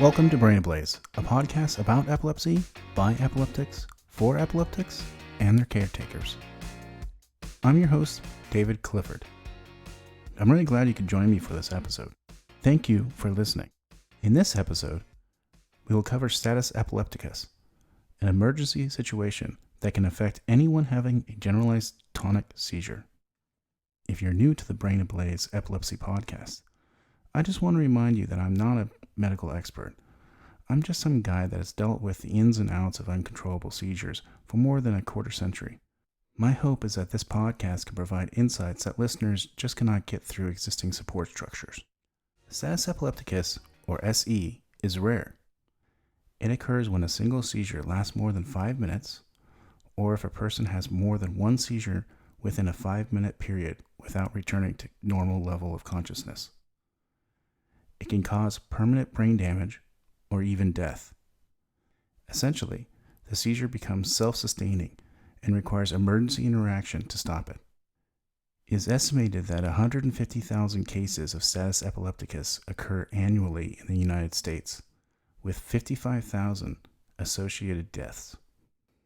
Welcome to Brain Ablaze, a podcast about epilepsy, by epileptics, for epileptics, and their caretakers. I'm your host, David Clifford. I'm really glad you could join me for this episode. Thank you for listening. In this episode, we will cover status epilepticus, an emergency situation that can affect anyone having a generalized tonic seizure. If you're new to the Brain Ablaze Epilepsy Podcast, I just want to remind you that I'm not a medical expert. I'm just some guy that has dealt with the ins and outs of uncontrollable seizures for more than a quarter century. My hope is that this podcast can provide insights that listeners just cannot get through existing support structures. Status epilepticus, or SE, is rare. It occurs when a single seizure lasts more than 5 minutes, or if a person has more than one seizure within a 5-minute period without returning to normal level of consciousness. It can cause permanent brain damage or even death. Essentially, the seizure becomes self-sustaining and requires emergency interaction to stop it. It is estimated that 150,000 cases of status epilepticus occur annually in the United States, with 55,000 associated deaths.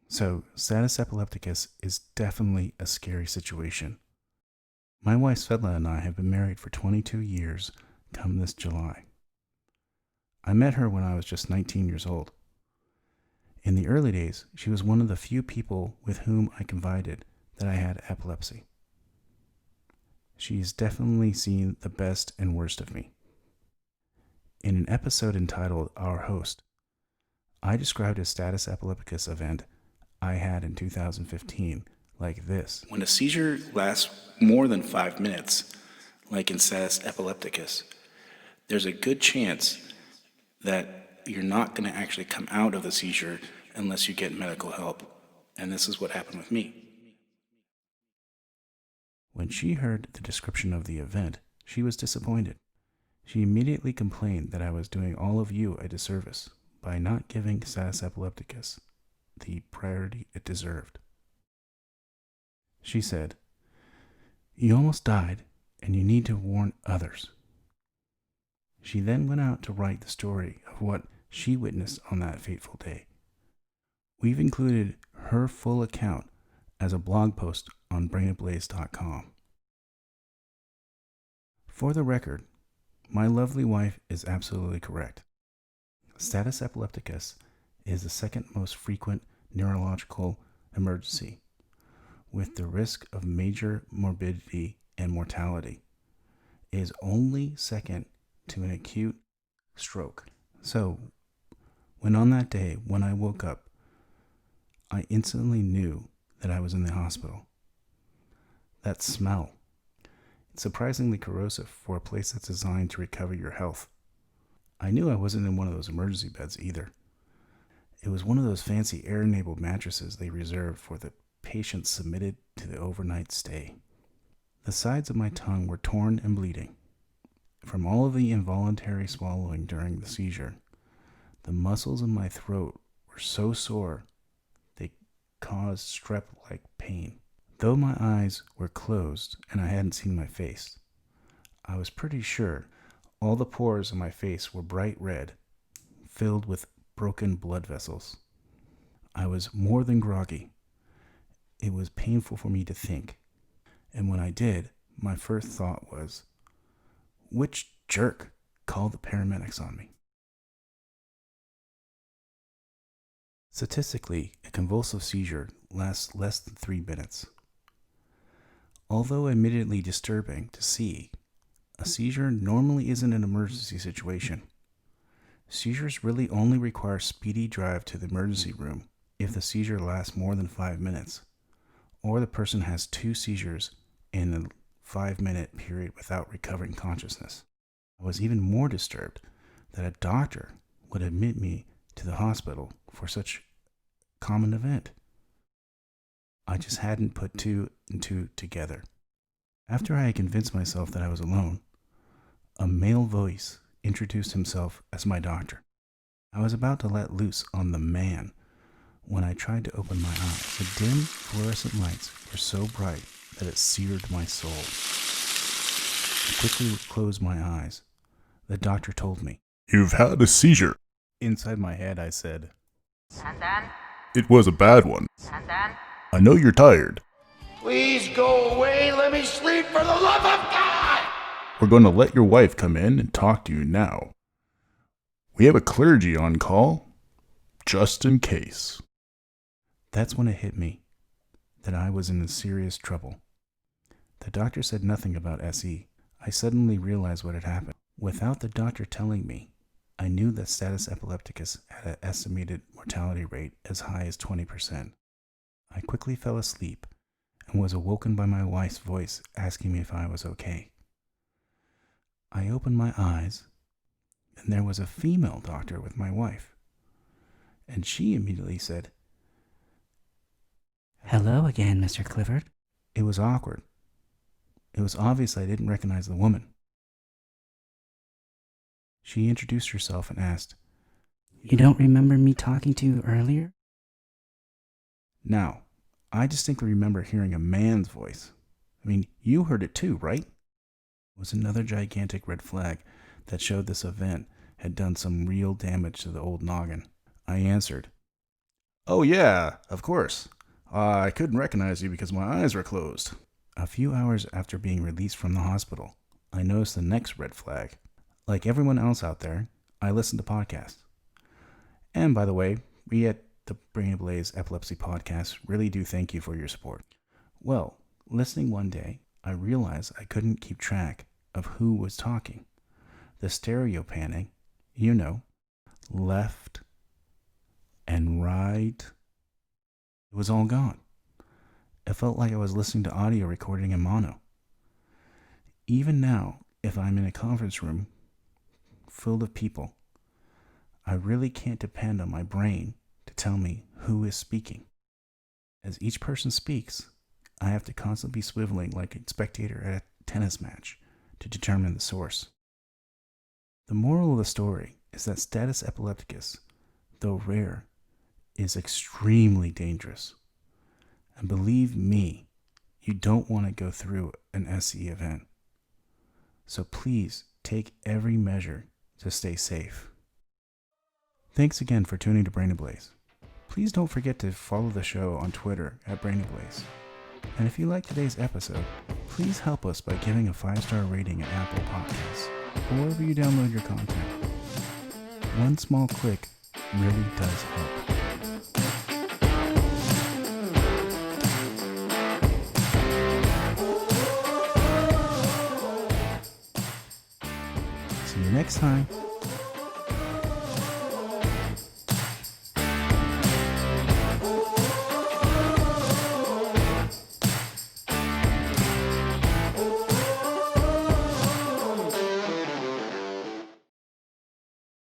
So, status epilepticus is definitely a scary situation. My wife Svedla and I have been married for 22 years come this July. I met her when I was just 19 years old. In the early days, she was one of the few people with whom I confided that I had epilepsy. She has definitely seen the best and worst of me. In an episode entitled Our Host, I described a status epilepticus event I had in 2015 like this. When a seizure lasts more than 5 minutes, like in status epilepticus, there's a good chance that you're not going to actually come out of the seizure unless you get medical help. And this is what happened with me. When she heard the description of the event, she was disappointed. She immediately complained that I was doing all of you a disservice by not giving status epilepticus the priority it deserved. She said, "You almost died, and you need to warn others." She then went out to write the story of what she witnessed on that fateful day. We've included her full account as a blog post on brainablaze.com. For the record, my lovely wife is absolutely correct. Status epilepticus is the second most frequent neurological emergency, with the risk of major morbidity and mortality. It is only second to an acute stroke. So, when on that day, when I woke up, I instantly knew that I was in the hospital. That smell, it's surprisingly corrosive for a place that's designed to recover your health. I knew I wasn't in one of those emergency beds either. It was one of those fancy air-enabled mattresses they reserved for the patients submitted to the overnight stay. The sides of my tongue were torn and bleeding. From all of the involuntary swallowing during the seizure, the muscles in my throat were so sore they caused strep-like pain. Though my eyes were closed and I hadn't seen my face, I was pretty sure all the pores in my face were bright red, filled with broken blood vessels. I was more than groggy. It was painful for me to think. And when I did, my first thought was, which jerk called the paramedics on me? Statistically, a convulsive seizure lasts less than 3 minutes. Although admittedly disturbing to see, a seizure normally isn't an emergency situation. Seizures really only require speedy drive to the emergency room if the seizure lasts more than 5 minutes, or the person has 2 seizures in a 5-minute period without recovering consciousness. I was even more disturbed that a doctor would admit me to the hospital for such a common event. I just hadn't put 2 and 2 together. After I had convinced myself that I was alone, a male voice introduced himself as my doctor. I was about to let loose on the man when I tried to open my eyes. The dim fluorescent lights were so bright that it seared my soul. I quickly closed my eyes. The doctor told me, "You've had a seizure. Inside my head, I said, And then? It was a bad one. And then? I know you're tired. Please go away. Let me sleep for the love of God. We're going to let your wife come in and talk to you now. We have a clergy on call, just in case. That's when it hit me that I was in serious trouble. The doctor said nothing about SE. I suddenly realized what had happened. Without the doctor telling me, I knew that status epilepticus had an estimated mortality rate as high as 20%. I quickly fell asleep and was awoken by my wife's voice asking me if I was okay. I opened my eyes, and there was a female doctor with my wife. And she immediately said, "Hello again, Mr. Clifford." It was awkward. It was obvious I didn't recognize the woman. She introduced herself and asked, "You don't remember me talking to you earlier?" Now, I distinctly remember hearing a man's voice. I mean, you heard it too, right? It was another gigantic red flag that showed this event had done some real damage to the old noggin. I answered, Oh yeah, of course. I couldn't recognize you because my eyes were closed. A few hours after being released from the hospital, I noticed the next red flag. Like everyone else out there, I listen to podcasts. And by the way, we at the Brain Ablaze Epilepsy Podcast really do thank you for your support. Well, listening one day, I realized I couldn't keep track of who was talking. The stereo panning, left and right, it was all gone. It felt like I was listening to audio recording in mono. Even now, if I'm in a conference room filled of people, I really can't depend on my brain to tell me who is speaking. As each person speaks, I have to constantly be swiveling like a spectator at a tennis match to determine the source. The moral of the story is that status epilepticus, though rare, is extremely dangerous. And believe me, you don't want to go through an SE event. So please take every measure to stay safe. Thanks again for tuning to Brain Ablaze. Please don't forget to follow the show on Twitter at Brain Ablaze. And if you like today's episode, please help us by giving a 5-star rating at Apple Podcasts or wherever you download your content. One small click really does help. See you next time.